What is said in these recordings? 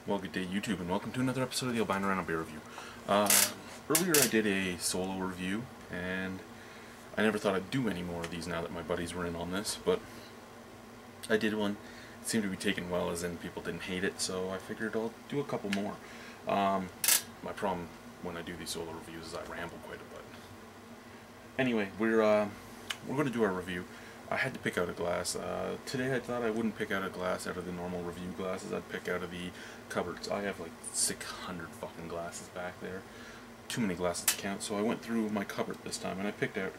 Well, good day YouTube, and welcome to another episode of the Albino Rhino beer review. Earlier I did a solo review, and I never thought I'd do any more of these now that my buddies were in on this, but I did one. It seemed to be taken well, as in people didn't hate it, so I figured I'll do a couple more. My problem when I do these solo reviews is I ramble quite a bit. Anyway, we're going to do our review. I had to pick out a glass. Today I thought I wouldn't pick out a glass out of the normal review glasses. I'd pick out of the cupboards. I have like 600 fucking glasses back there. Too many glasses to count, so I went through my cupboard this time and I picked out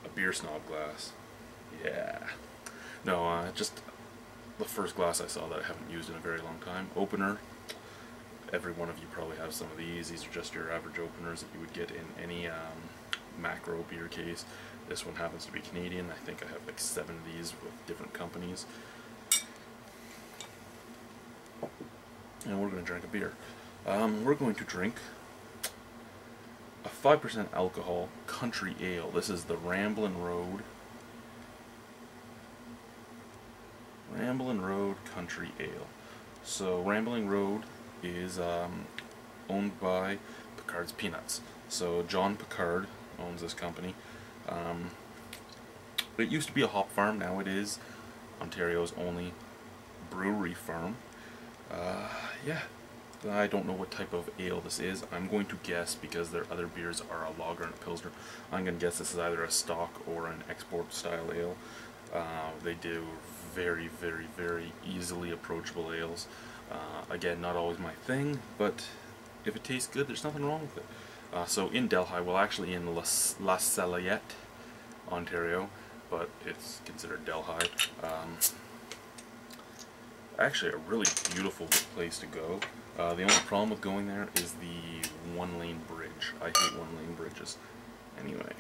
a beer snob glass. Yeah. No, just the first glass I saw that I haven't used in a very long time. Opener. Every one of you probably have some of these. These are just your average openers that you would get in any macro beer case. This one happens to be Canadian. I think I have like 7 of these with different companies. And we're going to drink a beer. We're going to drink a 5% alcohol country ale. This is the Ramblin' Road Country Ale. So Rambling Road is owned by Picard's Peanuts. So John Picard owns this company. It used to be a hop farm. Now it is Ontario's only brewery farm. Yeah, I don't know what type of ale this is. I'm going to guess, because their other beers are a lager and a pilsner, I'm going to guess this is either a stock or an export style ale. They do very, very, very easily approachable ales. Again, not always my thing, but if it tastes good, there's nothing wrong with it. So in Delhi, well, actually in La Salette, Ontario, but it's considered Delhi. Actually a really beautiful place to go. The only problem with going there is the one-lane bridge. I hate one-lane bridges. Anyway.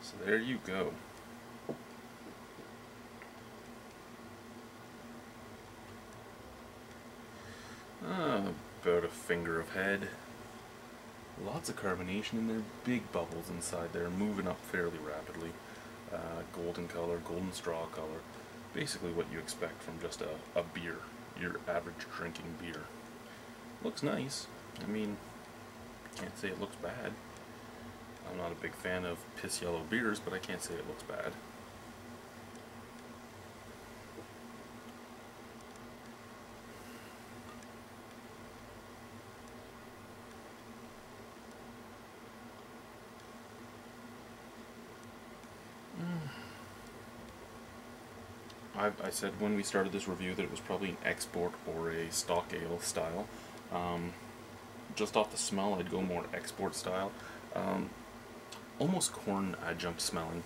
So there you go. About a finger of head. Lots of carbonation in there, big bubbles inside there, moving up fairly rapidly. Golden color, golden straw color. Basically what you expect from just a beer, your average drinking beer. Looks nice. I mean, can't say it looks bad. I'm not a big fan of piss yellow beers, but I can't say it looks bad. I said when we started this review that it was probably an export or a stock ale style. Just off the smell, I'd go more export style. Almost corn adjunct smelling.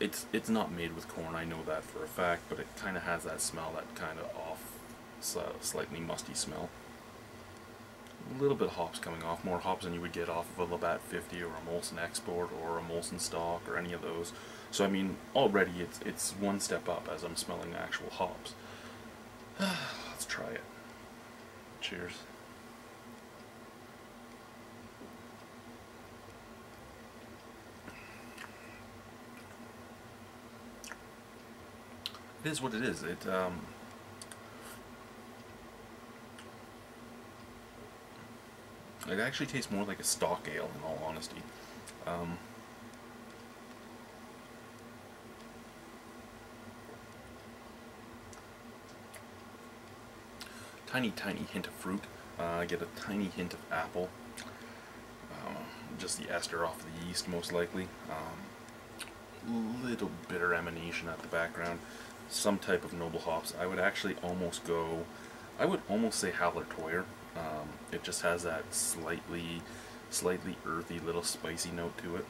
It's not made with corn, I know that for a fact, but it kind of has that smell, that kind of off, slightly musty smell. A little bit of hops coming off, more hops than you would get off of a Labatt 50 or a Molson Export or a Molson Stock or any of those. So I mean, already it's one step up as I'm smelling actual hops. Let's try it. Cheers. It is what it is. It actually tastes more like a stock ale, in all honesty. Tiny hint of fruit. I get a tiny hint of apple. Just the ester off the yeast, most likely. Little bitter emanation at the background. Some type of noble hops. I would actually almost go, I would almost say Hallerteuer. It just has that slightly earthy, little spicy note to it.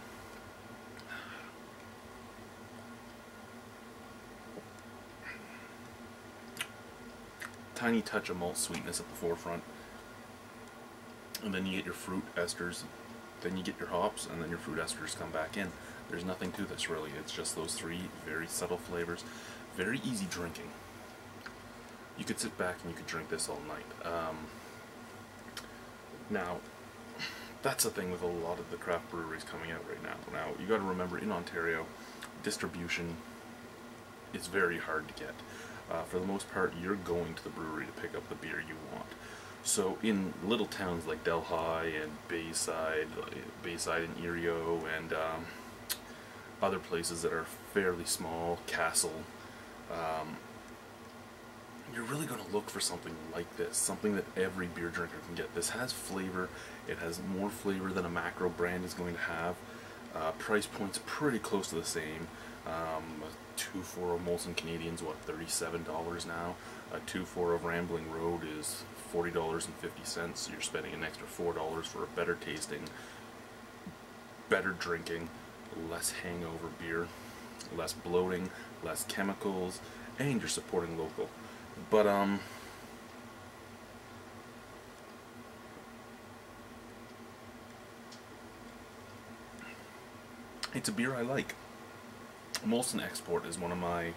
Tiny touch of malt sweetness at the forefront, and then you get your fruit esters, then you get your hops, and then your fruit esters come back in. There's nothing to this really, it's just those 3 very subtle flavors. Very easy drinking. You could sit back and you could drink this all night. Now, that's the thing with a lot of the craft breweries coming out right now. Now, you got to remember, in Ontario, distribution is very hard to get. For the most part, you're going to the brewery to pick up the beer you want. So in little towns like Delhi and Bayside and Erio, and other places that are fairly small, Castle, you're really going to look for something like this, something that every beer drinker can get. This has flavor. It has more flavor than a macro brand is going to have. Price point's pretty close to the same. A 2.4 of Molson Canadian's what, $37 now. A 2.4 of Rambling Road is $40.50. So you're spending an extra $4 for a better tasting, better drinking, less hangover beer, less bloating, less chemicals, and you're supporting local. But it's a beer I like. Molson Export is one of my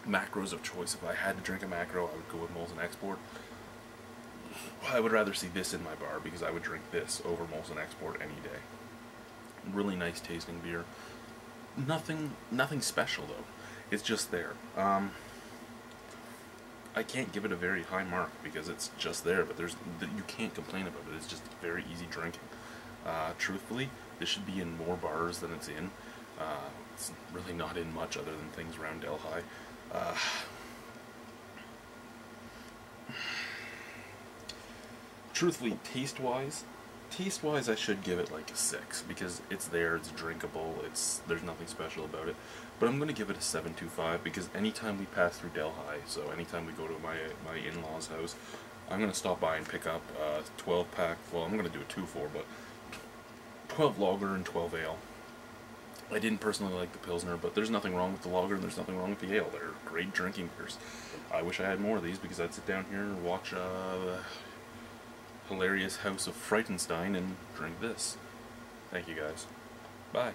macros of choice. If I had to drink a macro, I would go with Molson Export. I would rather see this in my bar because I would drink this over Molson Export any day. Really nice tasting beer. Nothing special though. It's just there. I can't give it a very high mark because it's just there, but you can't complain about it. It's just very easy drinking. Truthfully, this should be in more bars than it's in. It's really not in much other than things around Delhi. Truthfully, taste-wise, I should give it like a 6 because it's there, it's drinkable, there's nothing special about it. But I'm going to give it a 7.25 because anytime we pass through Delhi, so anytime we go to my in-laws' house, I'm going to stop by and pick up a 12-pack, well, I'm going to do a 2.4, but 12 lager and 12 ale. I didn't personally like the Pilsner, but there's nothing wrong with the lager and there's nothing wrong with the ale. They're great drinking beers. I wish I had more of these because I'd sit down here and watch hilarious House of Frightenstein and drink this. Thank you guys. Bye.